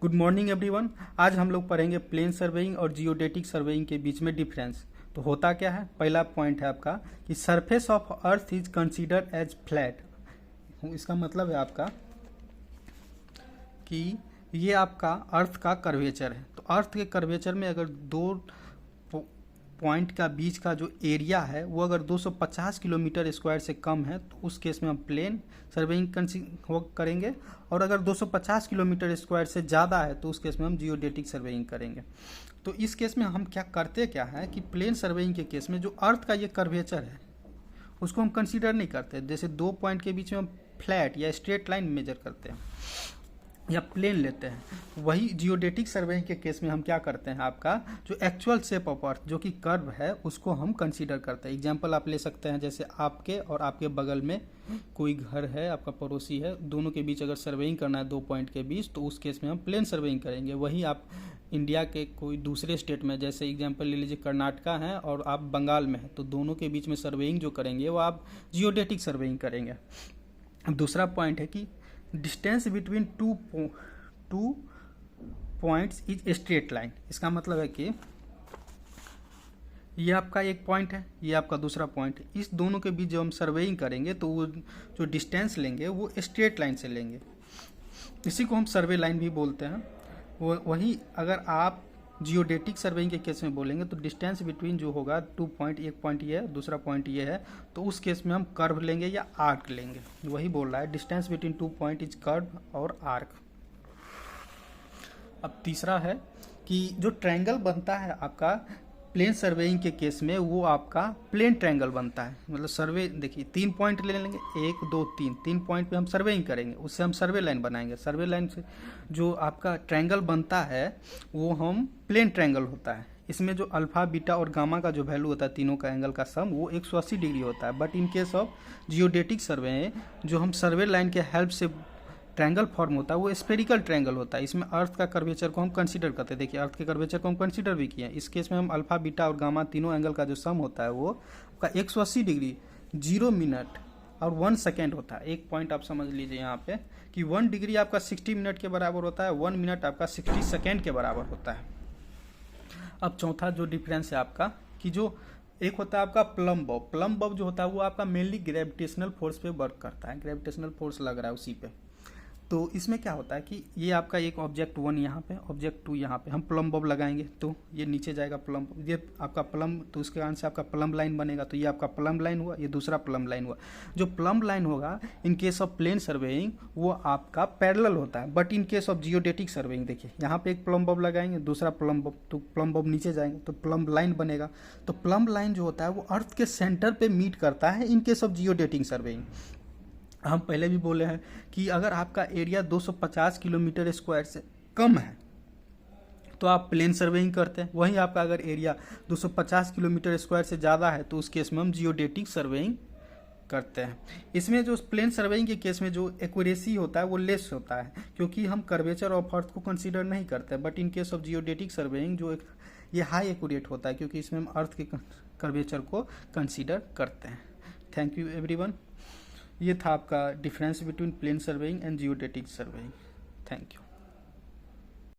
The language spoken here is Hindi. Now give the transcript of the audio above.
Good morning everyone. आज हम लोग पढ़ेंगे प्लेन सर्वेइंग और जियोडेटिक सर्वेइंग के बीच में डिफरेंस। तो होता क्या है, पहला पॉइंट है आपका कि surface of earth is considered as flat. इसका मतलब है आपका कि ये आपका अर्थ का कर्वेचर है। तो अर्थ के कर्वेचर में अगर दो पॉइंट का बीच का जो एरिया है वो अगर 250 किलोमीटर स्क्वायर से कम है तो उस केस में हम प्लेन सर्वेइंग करेंगे, और अगर 250 किलोमीटर स्क्वायर से ज़्यादा है तो उस केस में हम जियोडेटिक सर्वेइंग करेंगे। तो इस केस में हम क्या है कि प्लेन सर्वेइंग के केस में जो अर्थ का ये कर्वेचर है उसको हम कंसीडर नहीं करते। जैसे दो पॉइंट के बीच में हम फ्लैट या स्ट्रेट लाइन मेजर करते हैं या प्लेन लेते हैं, वही जियोडेटिक सर्वेइंग के केस में हम क्या करते हैं, आपका जो एक्चुअल शेप ऑफ अर्थ जो कि कर्व है उसको हम कंसीडर करते हैं। एग्जांपल आप ले सकते हैं, जैसे आपके और आपके बगल में कोई घर है, आपका पड़ोसी है, दोनों के बीच अगर सर्वेइंग करना है दो पॉइंट के बीच तो उस केस में हम प्लेन सर्वेइंग करेंगे। वही आप इंडिया के कोई दूसरे स्टेट में, जैसे एग्जाम्पल ले लीजिए कर्नाटका है और आप बंगाल में है, तो दोनों के बीच में सर्वेइंग जो करेंगे वो आप जियोडेटिक सर्वेइंग करेंगे। दूसरा पॉइंट है कि distance between two points is straight line. इसका मतलब है कि ये आपका एक पॉइंट है, ये आपका दूसरा पॉइंट है, इस दोनों के बीच जो हम सर्वेइंग करेंगे तो वो जो डिस्टेंस लेंगे वो स्ट्रेट लाइन से लेंगे। इसी को हम सर्वे लाइन भी बोलते हैं। वही अगर आप जियोडेटिक सर्वेइंग के केस में बोलेंगे तो डिस्टेंस बिटवीन जो होगा टू पॉइंट, एक पॉइंट ये है दूसरा पॉइंट ये है, तो उस केस में हम कर्व लेंगे या आर्क लेंगे। वही बोल रहा है distance between two point is curve और आर्क। अब तीसरा है कि जो ट्रायंगल बनता है आपका प्लेन सर्वेइंग के केस में वो आपका प्लेन ट्रायंगल बनता है। मतलब सर्वे देखिए, तीन पॉइंट ले लेंगे, एक दो तीन, तीन पॉइंट पे हम सर्वेइंग करेंगे, उससे हम सर्वे लाइन बनाएंगे। सर्वे लाइन से जो आपका ट्रायंगल बनता है वो हम प्लेन ट्रायंगल होता है। इसमें जो अल्फा बीटा और गामा का जो वैल्यू होता है तीनों का एंगल का सम वो 180 डिग्री होता है। But in case of geodetic survey जो हम सर्वे लाइन के हेल्प से ट्रायंगल फॉर्म होता है वो स्फेरिकल ट्रायंगल होता है। इसमें अर्थ का कर्वेचर को हम कंसीडर करते हैं। देखिए अर्थ के कर्वेचर को हम कंसीडर भी किए हैं। इस केस में हम अल्फा बीटा और गामा तीनों एंगल का जो सम होता है वो आपका 180 डिग्री 0 मिनट और 1 सेकेंड होता है। एक पॉइंट आप समझ लीजिए यहाँ पे कि 1 डिग्री आपका 60 मिनट के बराबर होता है, 1 मिनट आपका 60 सेकेंड के बराबर होता है। अब चौथा जो डिफरेंस है आपका कि जो एक होता है आपका प्लम बॉब। प्लम बॉब जो होता है वो आपका मेनली ग्रेविटेशनल फोर्स पे वर्क करता है, ग्रेविटेशनल फोर्स लग रहा है उसी पे। तो इसमें क्या होता है कि ये आपका एक ऑब्जेक्ट 1 यहाँ पे, ऑब्जेक्ट 2 यहाँ पे, हम प्लम बॉब लगाएंगे तो ये नीचे जाएगा प्लम, ये आपका प्लम, तो उसके कारण से आपका प्लम लाइन बनेगा। तो ये आपका प्लम लाइन हुआ, ये दूसरा प्लम लाइन हुआ। जो प्लम लाइन होगा in case of plane surveying वो आपका पैरेलल होता है। But in case of geodetic surveying देखिए यहाँ पे एक प्लम बॉब लगाएंगे, दूसरा प्लम बॉब, तो प्लम बॉब नीचे जाएंगे तो प्लम लाइन बनेगा। तो प्लम लाइन जो होता है वो अर्थ के सेंटर पे मीट करता है इन केस ऑफ जियोडेटिक सर्वेइंग। हम पहले भी बोले हैं कि अगर आपका एरिया 250 किलोमीटर स्क्वायर से कम है तो आप प्लेन सर्वेइंग करते हैं। वहीं आपका अगर एरिया 250 किलोमीटर स्क्वायर से ज़्यादा है तो उस केस में हम जियोडेटिक सर्वेइंग करते हैं। इसमें जो प्लेन सर्वेइंग के केस में जो एक्यूरेसी होता है वो लेस होता है क्योंकि हम कर्वेचर ऑफ अर्थ को कंसीडर नहीं करते। But in case of geodetic surveying जो ये हाई एक्यूरेट होता है क्योंकि इसमें हम अर्थ के कर्वेचर को कंसीडर करते हैं। Thank you everyone. ये था आपका difference between plane surveying and geodetic surveying. Thank you.